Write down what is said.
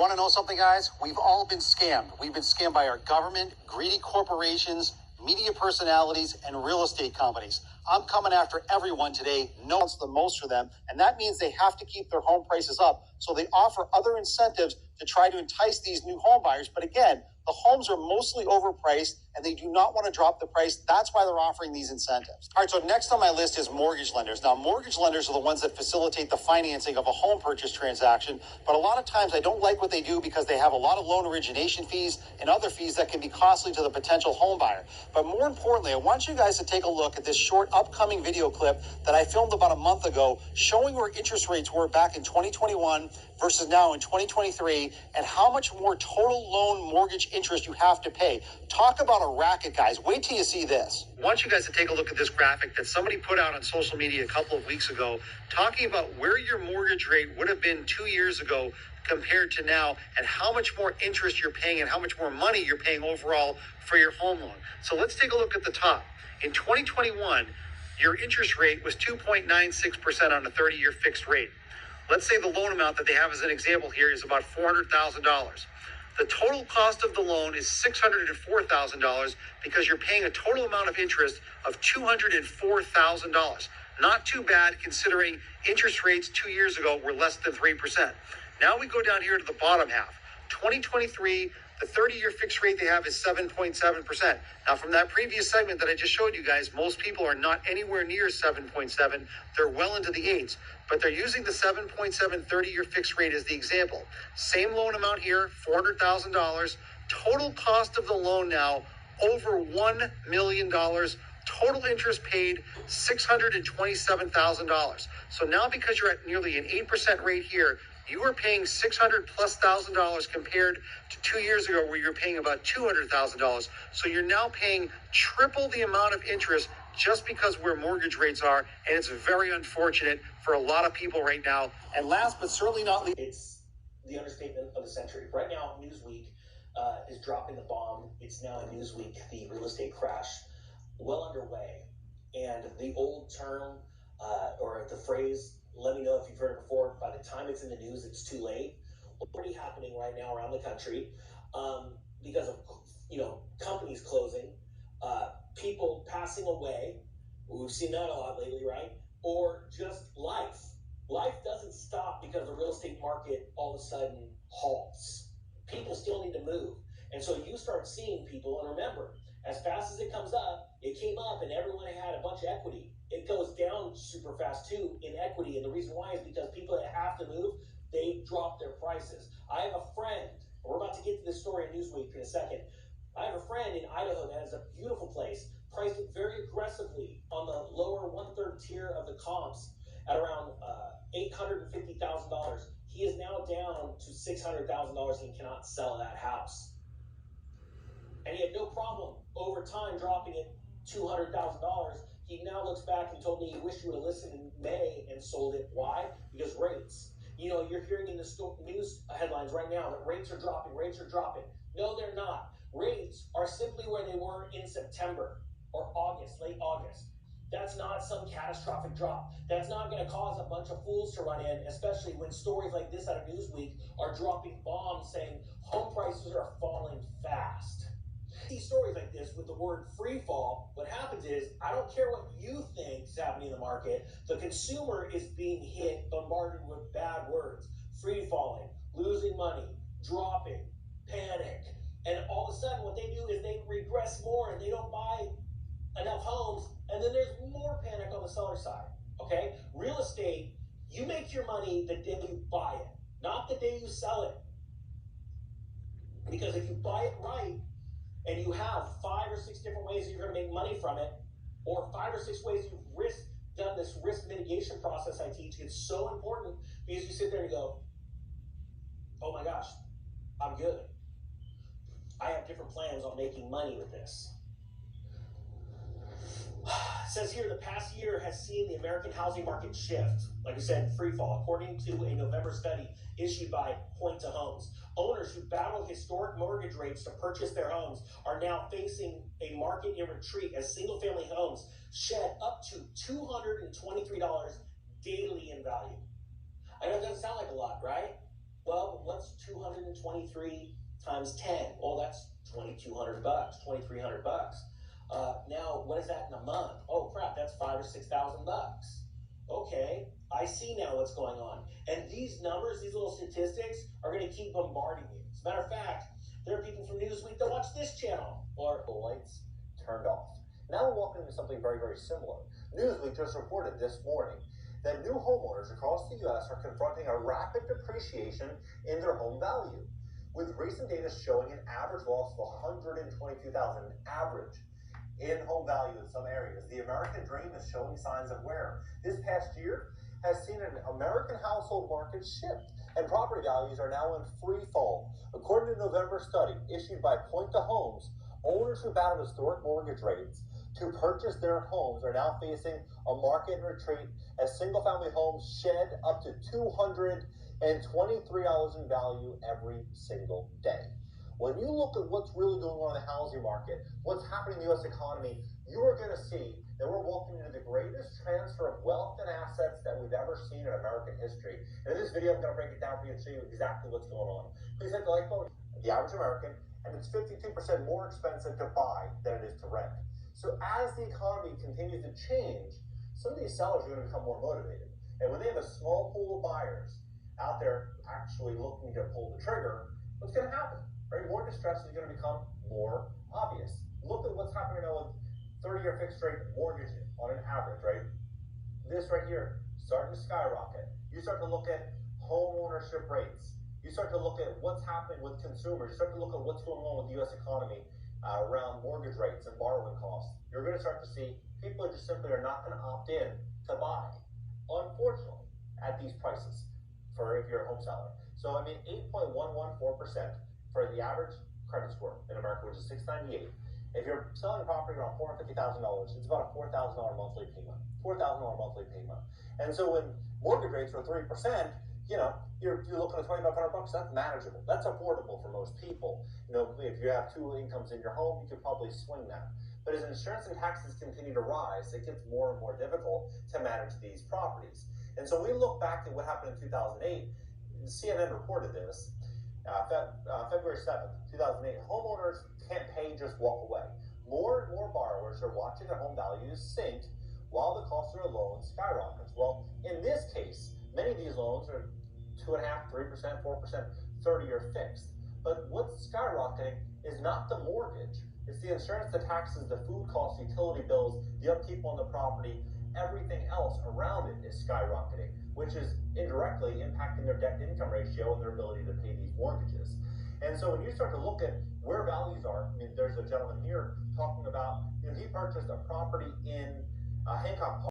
want to know something, guys? We've all been scammed. We've been scammed by our government, greedy corporations, media personalities, and real estate companies. I'm coming after everyone today. No one's the most for them, and that means they have to keep their home prices up. So they offer other incentives to try to entice these new home buyers. But again, the homes are mostly overpriced, and they do not want to drop the price. That's why they're offering these incentives. All right, so next on my list is mortgage lenders. Now, mortgage lenders are the ones that facilitate the financing of a home purchase transaction, but a lot of times I don't like what they do because they have a lot of loan origination fees and other fees that can be costly to the potential home buyer. But more importantly, I want you guys to take a look at this short upcoming video clip that I filmed about a month ago showing where interest rates were back in 2021 versus now in 2023 and how much more total loan mortgage interest you have to pay. Talk about a racket, guys. Wait till you see this. I want you guys to take a look at this graphic that somebody put out on social media a couple of weeks ago talking about where your mortgage rate would have been 2 years ago compared to now and how much more interest you're paying and how much more money you're paying overall for your home loan. So let's take a look at the top. In 2021, your interest rate was 2.96% on a 30-year fixed rate. Let's say the loan amount that they have as an example here is about $400,000. The total cost of the loan is $604,000 because you're paying a total amount of interest of $204,000. Not too bad considering interest rates 2 years ago were less than 3%. Now we go down here to the bottom half. 2023, the 30-year fixed rate they have is 7.7%. Now, from that previous segment that I just showed you guys, most people are not anywhere near 7.7. They're well into the 8s, but they're using the 7.7 30-year fixed rate as the example. Same loan amount here, $400,000. Total cost of the loan now, over $1 million. Total interest paid, $627,000. So now because you're at nearly an 8% rate here, you are paying $600,000+ compared to 2 years ago where you're paying about $200,000. So you're now paying triple the amount of interest just because where mortgage rates are. And it's very unfortunate for a lot of people right now. And last but certainly not least, it's the understatement of the century. Right now, Newsweek is dropping the bomb. It's now in Newsweek, the real estate crash, well underway. And the old term or the phrase, let me know if you've heard it before, by the time it's in the news, it's too late. Already happening right now around the country because of companies closing, people passing away. We've seen that a lot lately, right? Or just life. Life doesn't stop because the real estate market all of a sudden halts. People still need to move. And so you start seeing people, and remember, as fast as it comes up, it came up and everyone had a bunch of equity. It goes down super fast too in equity. And the reason why is because people that have to move, they drop their prices. I have a friend, and we're about to get to this story in Newsweek in a second. I have a friend in Idaho that has a beautiful place, priced it very aggressively on the lower 1/3 tier of the comps at around $850,000. He is now down to $600,000 and cannot sell that house. And he had no problem over time dropping it $200,000. He now looks back and told me he wished he would have listened in May and sold it. Why? Because rates. You're hearing in the news headlines right now that rates are dropping, rates are dropping. No, they're not. Rates are simply where they were in September or August, late August. That's not some catastrophic drop. That's not going to cause a bunch of fools to run in, especially when stories like this out of Newsweek are dropping bombs saying home prices are falling fast. See stories like this with the word free fall, what happens is, I don't care what you think is happening in the market, the consumer is being hit, bombarded with bad words. Free falling, losing money, dropping, panic. And all of a sudden what they do is they regress more and they don't buy enough homes, and then there's more panic on the seller side. Okay? Real estate, you make your money the day you buy it, not the day you sell it. Because if you buy it right, and you have 5 or 6 different ways that you're going to make money from it, or 5 or 6 ways you've done this risk mitigation process I teach, it's so important because you sit there and go, oh my gosh, I'm good. I have different plans on making money with this. It says here, the past year has seen the American housing market shift. Like we said, free fall, according to a November study issued by Point to Homes. Owners who battled historic mortgage rates to purchase their homes are now facing a market in retreat as single-family homes shed up to $223 daily in value. I know it doesn't sound like a lot, right? Well, what's 223 times 10? Well, that's $2,200, $2,300. Now, what is that in a month? Oh crap, that's $5,000 or $6,000. Okay, I see now what's going on. And these numbers, these little statistics, are going to keep bombarding you. As a matter of fact, there are people from Newsweek that watch this channel. Or the lights turned off. Now we're walking into something very, very similar. Newsweek just reported this morning that new homeowners across the U.S. are confronting a rapid depreciation in their home value, with recent data showing an average loss of $122,000 average in home value in some areas. The American dream is showing signs of wear. This past year has seen an American household market shift, and property values are now in free fall. According to a November study issued by Point to Homes, owners who battled historic mortgage rates to purchase their homes are now facing a market retreat as single-family homes shed up to $223 in value every single day. When you look at what's really going on in the housing market, what's happening in the U.S. economy, you are going to see that we're walking into the greatest transfer of wealth and assets that we've ever seen in American history. And in this video, I'm going to break it down for you and show you exactly what's going on. Please hit the like button. The average American, and it's 52% more expensive to buy than it is to rent. So as the economy continues to change, some of these sellers are going to become more motivated. And when they have a small pool of buyers out there actually looking to pull the trigger, what's going to happen? Right? More distress is going to become more obvious. Look at what's happening now with 30-year fixed rate mortgage on an average, right? This right here, starting to skyrocket. You start to look at home ownership rates. You start to look at what's happening with consumers. You start to look at what's going on with the U.S. economy around mortgage rates and borrowing costs. You're going to start to see people just simply are not going to opt in to buy, unfortunately, at these prices for if you're a home seller. So, I mean, 8.114% for the average credit score in America, which is 698. If you're selling a property around $450,000, it's about a $4,000 monthly payment. $4,000 monthly payment. And so when mortgage rates are 3%, you know, you're looking at $2,500. That's manageable. That's affordable for most people. You know, if you have two incomes in your home, you could probably swing that. But as insurance and taxes continue to rise, it gets more and more difficult to manage these properties. And so we look back at what happened in 2008. CNN reported this. February 7th, 2008, homeowners can't pay, just walk away. More and more borrowers are watching their home values sink while the cost of their loans skyrockets. Well, in this case, many of these loans are 2.5%, 3%, 4%, 30-year fixed. But what's skyrocketing is not the mortgage. It's the insurance, the taxes, the food costs, utility bills, the upkeep on the property. Everything else around it is skyrocketing, which is indirectly impacting their debt-to-income ratio and their ability to pay these mortgages. And so when you start to look at where values are, I mean, there's a gentleman here talking about, you know, he purchased a property in Hancock Park.